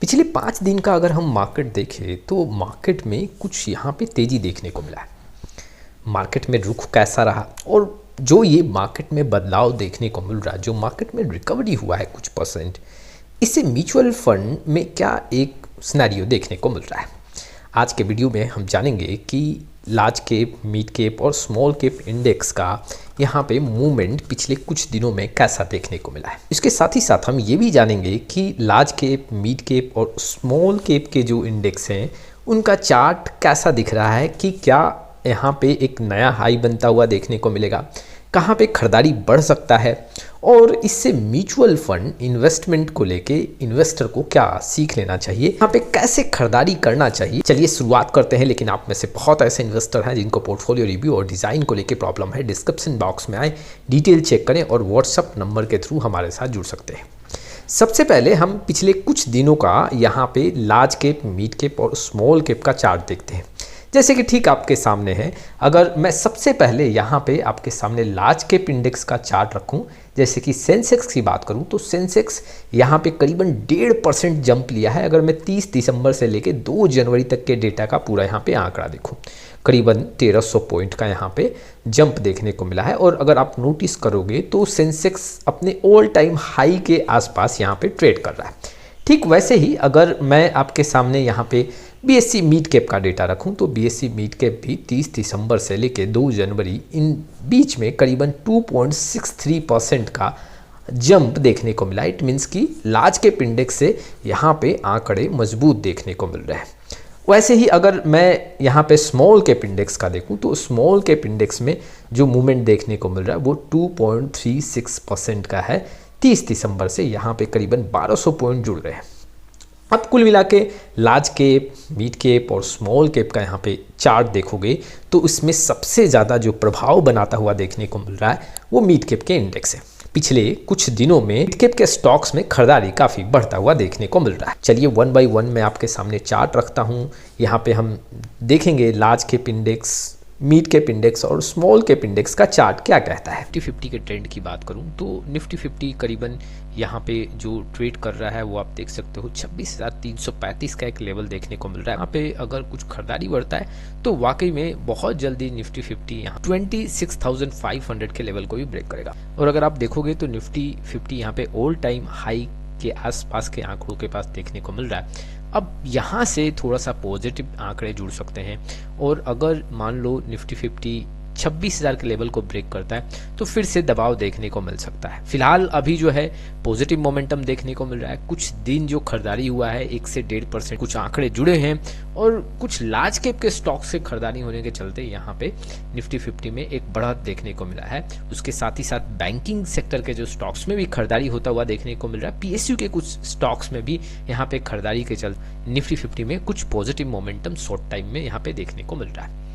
पिछले 5 दिन का अगर हम मार्केट देखें तो मार्केट में कुछ यहाँ पे तेज़ी देखने को मिला है। मार्केट में रुख कैसा रहा और जो ये मार्केट में बदलाव देखने को मिल रहा है, जो मार्केट में रिकवरी हुआ है कुछ परसेंट, इससे म्यूचुअल फंड में क्या एक सिनेरियो देखने को मिल रहा है। आज के वीडियो में हम जानेंगे कि लार्ज कैप, मिड कैप और स्मॉल कैप इंडेक्स का यहाँ पे मूवमेंट पिछले कुछ दिनों में कैसा देखने को मिला है। इसके साथ ही साथ हम ये भी जानेंगे कि लार्ज कैप, मिड कैप और स्मॉल कैप के जो इंडेक्स हैं उनका चार्ट कैसा दिख रहा है, कि क्या यहाँ पे एक नया हाई बनता हुआ देखने को मिलेगा, कहाँ पे खरीदारी बढ़ सकता है और इससे म्यूचुअल फंड इन्वेस्टमेंट को लेके इन्वेस्टर को क्या सीख लेना चाहिए, यहाँ पे कैसे खरीदारी करना चाहिए। चलिए शुरुआत करते हैं। लेकिन आप में से बहुत ऐसे इन्वेस्टर हैं जिनको पोर्टफोलियो रिव्यू और डिज़ाइन को लेके प्रॉब्लम है। डिस्क्रिप्शन बॉक्स में आए, डिटेल चेक करें और व्हाट्सअप नंबर के थ्रू हमारे साथ जुड़ सकते हैं। सबसे पहले हम पिछले कुछ दिनों का यहाँ पे लार्ज कैप, मिड कैप और स्मॉल कैप का चार्ट देखते हैं। जैसे कि ठीक आपके सामने है। अगर मैं सबसे पहले यहाँ पे आपके सामने लार्ज कैप इंडेक्स का चार्ट रखूँ, जैसे कि सेंसेक्स की बात करूँ तो सेंसेक्स यहाँ पे करीबन 1.5% जंप लिया है। अगर मैं 30 दिसंबर से लेके 2 जनवरी तक के डेटा का पूरा यहाँ पे आंकड़ा देखूँ, करीबन 1300 पॉइंट का यहाँ पे जंप देखने को मिला है। और अगर आप नोटिस करोगे तो सेंसेक्स अपने ऑल टाइम हाई के आसपास यहाँ पे ट्रेड कर रहा है। ठीक वैसे ही अगर मैं आपके सामने यहाँ पे बीएसई मिड कैप का डेटा रखूं तो बीएसई मिड कैप भी 30 दिसंबर से लेके 2 जनवरी इन बीच में करीबन 2.63% का जंप देखने को मिला। इट मीन्स कि लार्ज कैप इंडेक्स से यहाँ पे आंकड़े मजबूत देखने को मिल रहे हैं। वैसे ही अगर मैं यहाँ पे स्मॉल कैप इंडेक्स का देखूँ तो स्मॉल कैप इंडेक्स में जो मूवमेंट देखने को मिल रहा है वो 2.36% का है। 30 दिसंबर से यहाँ पे करीबन 1200 पॉइंट जुड़ रहे हैं। अब कुल मिला के लार्ज कैप, मिड कैप और स्मॉल कैप का यहाँ पे चार्ट देखोगे तो इसमें सबसे ज़्यादा जो प्रभाव बनाता हुआ देखने को मिल रहा है वो मिड कैप के इंडेक्स है। पिछले कुछ दिनों में मिड कैप के स्टॉक्स में खरीदारी काफ़ी बढ़ता हुआ देखने को मिल रहा है। चलिए 1 बाय 1 मैं आपके सामने चार्ट रखता हूँ। यहाँ पे हम देखेंगे large cap index, mid cap index और स्मॉल कैप इंडेक्स का चार्ट क्या कहता है। निफ्टी 50 के ट्रेंड की बात करूं तो निफ्टी 50 करीबन यहाँ पे जो ट्रेड कर रहा है वो आप देख सकते हो 26,335 का एक लेवल देखने को मिल रहा है। यहाँ पे अगर कुछ खरीदारी बढ़ता है तो वाकई में बहुत जल्दी निफ्टी 50 यहाँ 26,500 के लेवल को भी ब्रेक करेगा। और अगर आप देखोगे तो निफ्टी 50 यहाँ पे ऑल टाइम हाई के आसपास के आंकड़ों के पास देखने को मिल रहा है। अब यहाँ से थोड़ा सा पॉजिटिव आंकड़े जुड़ सकते हैं और अगर मान लो निफ्टी 50 26,000 के लेवल को ब्रेक करता है तो फिर से दबाव देखने को मिल सकता है। फिलहाल अभी जो है पॉजिटिव मोमेंटम देखने को मिल रहा है। कुछ दिन जो खरीदारी हुआ है 1 से 1.5% कुछ आंकड़े जुड़े हैं और कुछ लार्ज कैप के स्टॉक से खरीदारी होने के चलते यहाँ पे निफ्टी 50 में एक बढ़त देखने को मिला है। उसके साथ ही साथ बैंकिंग सेक्टर के जो स्टॉक्स में भी खरीदारी होता हुआ देखने को मिल रहा है। पीएसयू के कुछ स्टॉक्स में भी यहाँ पे खरीदारी के चलते निफ्टी 50 में कुछ पॉजिटिव मोमेंटम शॉर्ट टाइम में यहाँ पे देखने को मिल रहा है।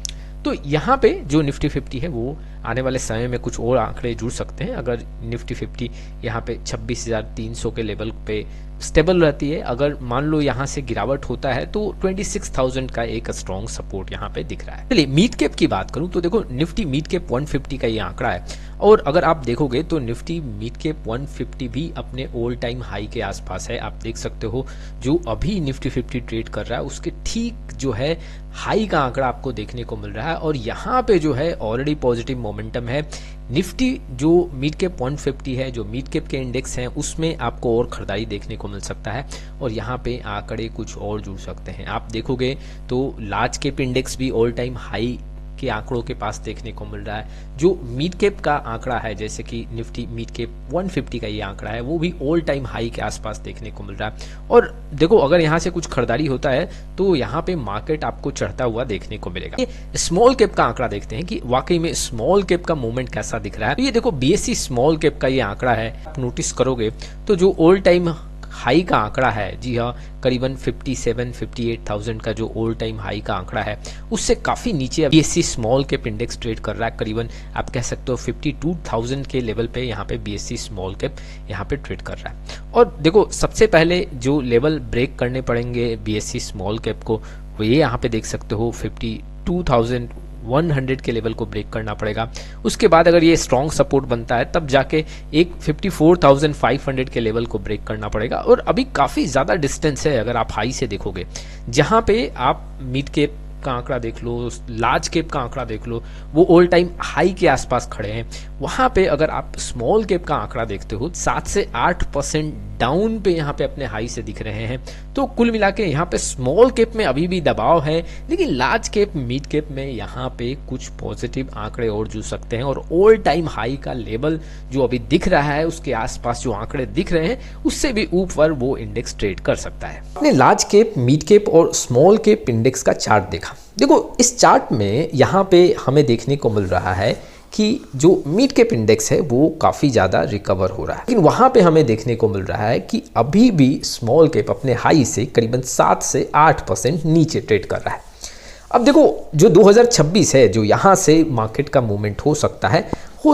तो यहाँ पे जो निफ्टी 50 है वो आने वाले समय में कुछ और आंकड़े जुड़ सकते हैं। अगर निफ्टी 50 यहाँ पे 26,300 के लेवल पे स्टेबल रहती है, अगर मान लो यहाँ से गिरावट होता है तो 26,000 का एक स्ट्रॉन्ग सपोर्ट यहाँ पे दिख रहा है। चलिए मिड कैप की बात करूँ तो देखो निफ्टी मिड कैप 150 का ये आंकड़ा है और अगर आप देखोगे तो निफ्टी मिड कैप 150 भी अपने ऑल टाइम हाई के आसपास है। आप देख सकते हो जो अभी निफ्टी 50 ट्रेड कर रहा है उसके ठीक जो है हाई का आंकड़ा आपको देखने को मिल रहा है और यहाँ पे जो है ऑलरेडी पॉजिटिव मोमेंटम है। निफ्टी जो मिड कैप 150 है, जो मिड कैप के इंडेक्स हैं उसमें आपको और खरीदारी देखने को मिल सकता है और यहाँ पे आंकड़े कुछ और जुड़ सकते हैं। आप देखोगे तो लार्ज कैप इंडेक्स भी ऑल टाइम हाई के आंकड़ों के पास देखने को मिल रहा है। जो मिड कैप का आंकड़ा है जैसे कि निफ्टी मिड कैप 150 का ये आंकड़ा है वो भी ऑल टाइम हाई के आसपास देखने को मिल रहा है। और देखो अगर यहाँ से कुछ खरीदारी होता है तो यहाँ पे मार्केट आपको चढ़ता हुआ देखने को मिलेगा। ये स्मॉल कैप का आंकड़ा देखते हैं कि वाकई में स्मॉल कैप का मूवमेंट कैसा दिख रहा है। तो ये देखो बीएसई स्मॉल कैप का ये आंकड़ा है। आप नोटिस करोगे तो जो ऑल टाइम हाई का आंकड़ा है, जी हाँ, करीबन 57-58,000 का जो ऑल टाइम हाई का आंकड़ा है उससे काफ़ी नीचे BSE small cap index trade कर रहा है। करीबन आप कह सकते हो 52,000 के लेवल पे यहाँ पे बीएसई स्मॉल कैप यहाँ पे ट्रेड कर रहा है। और देखो सबसे पहले जो लेवल ब्रेक करने पड़ेंगे बीएसई स्मॉल कैप को वो ये यहाँ पे देख सकते हो 52,000 100 के लेवल को ब्रेक करना पड़ेगा। उसके बाद अगर ये स्ट्रॉन्ग सपोर्ट बनता है तब जाके एक 54,500 के लेवल को ब्रेक करना पड़ेगा। और अभी काफ़ी ज़्यादा डिस्टेंस है अगर आप हाई से देखोगे, जहाँ पे आप मिड कैप का आंकड़ा देख लो, लार्ज कैप का आंकड़ा देख लो, वो ऑल टाइम हाई के आसपास खड़े हैं। वहाँ पे अगर आप स्मॉल कैप का आंकड़ा देखते हो 7 से 8% डाउन पे यहाँ पे अपने हाई से दिख रहे हैं। तो कुल मिला के यहाँ पे स्मॉल कैप में अभी भी दबाव है, लेकिन लार्ज कैप मिड कैप में यहाँ पे कुछ पॉजिटिव आंकड़े और जुड़ सकते हैं। और ऑल टाइम हाई का लेवल जो अभी दिख रहा है उसके आसपास जो आंकड़े दिख रहे हैं उससे भी ऊपर वो इंडेक्स ट्रेड कर सकता है। आपने लार्ज कैप, मिड कैप और स्मॉल कैप इंडेक्स का चार्ट देखा। देखो इस चार्ट में यहाँ पे हमें देखने को मिल रहा है कि जो मिड कैप इंडेक्स है वो काफ़ी ज़्यादा रिकवर हो रहा है, लेकिन वहाँ पे हमें देखने को मिल रहा है कि अभी भी स्मॉल कैप अपने हाई से करीबन 7 से 8% नीचे ट्रेड कर रहा है। अब देखो जो 2026 है, जो यहाँ से मार्केट का मूवमेंट हो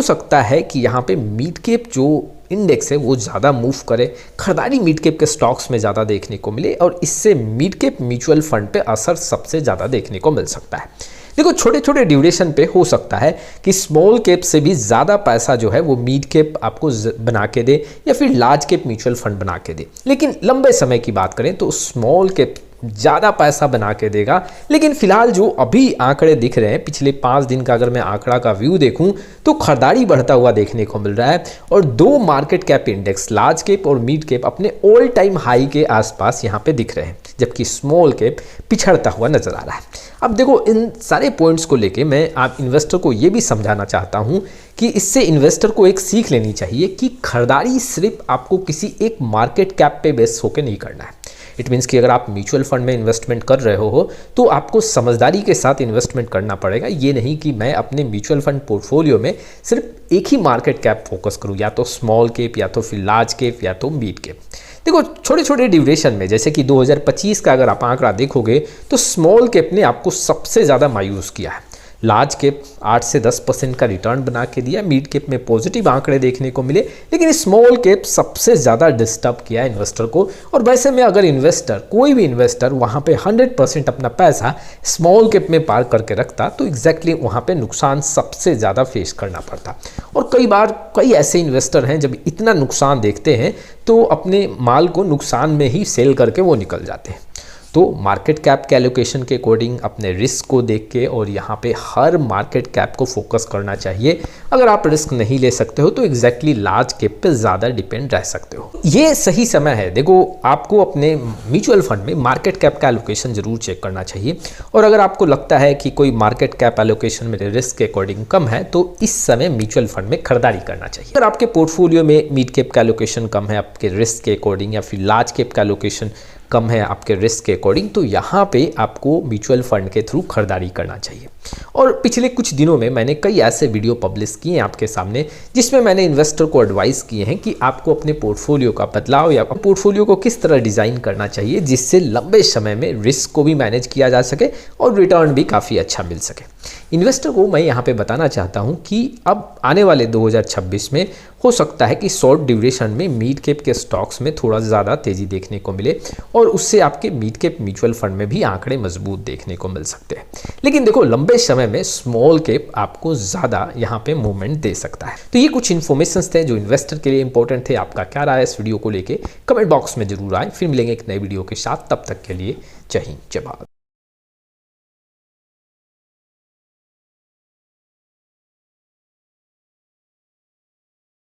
सकता है कि यहाँ पे मिड कैप जो इंडेक्स है वो ज़्यादा मूव करे, खरीदारी मिड कैप के स्टॉक्स में ज़्यादा देखने को मिले और इससे मिड कैप म्यूचुअल फंड पे असर सबसे ज़्यादा देखने को मिल सकता है। देखो छोटे छोटे ड्यूरेशन पे हो सकता है कि स्मॉल कैप से भी ज़्यादा पैसा जो है वो मिड कैप आपको बना के दे या फिर लार्ज कैप म्यूचुअल फंड बना के दे, लेकिन लंबे समय की बात करें तो स्मॉल कैप ज़्यादा पैसा बना के देगा। लेकिन फिलहाल जो अभी आंकड़े दिख रहे हैं, पिछले 5 दिन का अगर मैं आंकड़ा का व्यू देखूं तो खरीदारी बढ़ता हुआ देखने को मिल रहा है और 2 market cap index large cap और मिड कैप अपने ऑल टाइम हाई के आसपास यहाँ पे दिख रहे हैं, जबकि स्मॉल कैप पिछड़ता हुआ नजर आ रहा है। अब देखो इन सारे पॉइंट्स को लेके मैं आप इन्वेस्टर को ये भी समझाना चाहता हूँ कि इससे इन्वेस्टर को एक सीख लेनी चाहिए कि खरीदारी सिर्फ आपको किसी एक मार्केट कैप पे बेस होकर नहीं करना है। इट मीन्स कि अगर आप म्यूचुअल फंड में इन्वेस्टमेंट कर रहे हो तो आपको समझदारी के साथ इन्वेस्टमेंट करना पड़ेगा। ये नहीं कि मैं अपने म्यूचुअल फंड पोर्टफोलियो में सिर्फ एक ही मार्केट कैप फोकस करूँ, या तो स्मॉल कैप या तो फिर लार्ज कैप या तो मिड कैप। देखो छोटे छोटे ड्यूरेशन में, जैसे कि 2025 का अगर आप आंकड़ा देखोगे तो स्मॉल कैप ने आपको सबसे ज़्यादा मायूस किया है। लार्ज कैप 8 से 10% का रिटर्न बना के दिया, मिड कैप में पॉजिटिव आंकड़े देखने को मिले, लेकिन स्मॉल कैप सबसे ज़्यादा डिस्टर्ब किया इन्वेस्टर को। और वैसे में अगर इन्वेस्टर, कोई भी इन्वेस्टर वहाँ पे 100% अपना पैसा स्मॉल कैप में पार्क करके रखता तो एग्जैक्टली वहाँ पे नुकसान सबसे ज़्यादा फेस करना पड़ता। और कई बार कई ऐसे इन्वेस्टर हैं जब इतना नुकसान देखते हैं तो अपने माल को नुकसान में ही सेल करके वो निकल जाते हैं। तो मार्केट कैप के एलोकेशन के अकॉर्डिंग अपने रिस्क को देख के और यहाँ पे हर मार्केट कैप को फोकस करना चाहिए। अगर आप रिस्क नहीं ले सकते हो तो एग्जैक्टली लार्ज कैप पे ज़्यादा डिपेंड रह सकते हो। ये सही समय है। देखो आपको अपने म्यूचुअल फंड में मार्केट कैप का एलोकेशन जरूर चेक करना चाहिए, और अगर आपको लगता है कि कोई मार्केट कैप एलोकेशन मेरे रिस्क के अकॉर्डिंग कम है तो इस समय म्यूचुअल फंड में खरीदारी करना चाहिए। अगर आपके पोर्टफोलियो में मिड कैप का एलोकेशन कम है आपके रिस्क के अकॉर्डिंग, या फिर लार्ज कैप का एलोकेशन कम है आपके रिस्क के अकॉर्डिंग, तो यहाँ पे आपको म्यूचुअल फंड के थ्रू खरीदारी करना चाहिए। और पिछले कुछ दिनों में मैंने कई ऐसे वीडियो पब्लिश किए हैं आपके सामने जिसमें मैंने इन्वेस्टर को एडवाइस किए हैं कि आपको अपने पोर्टफोलियो का बदलाव या पोर्टफोलियो को किस तरह डिज़ाइन करना चाहिए जिससे लंबे समय में रिस्क को भी मैनेज किया जा सके और रिटर्न भी काफ़ी अच्छा मिल सके। इन्वेस्टर को मैं यहाँ पे बताना चाहता हूँ कि अब आने वाले 2026 में हो सकता है कि शॉर्ट ड्यूरेशन में मिड कैप के स्टॉक्स में थोड़ा ज़्यादा तेज़ी देखने को मिले और उससे आपके मिड कैप म्यूचुअल फंड में भी आंकड़े मजबूत देखने को मिल सकते हैं। लेकिन देखो लंबे समय में स्मॉल कैप आपको ज़्यादा यहाँ पे मूवमेंट दे सकता है। तो ये कुछ इन्फॉर्मेशन थे जो इन्वेस्टर के लिए इंपॉर्टेंट थे। आपका क्या राय है इस वीडियो को लेके कमेंट बॉक्स में जरूर आए। फिर मिलेंगे एक नए वीडियो के साथ, तब तक के लिए जय हिंद जय भारत।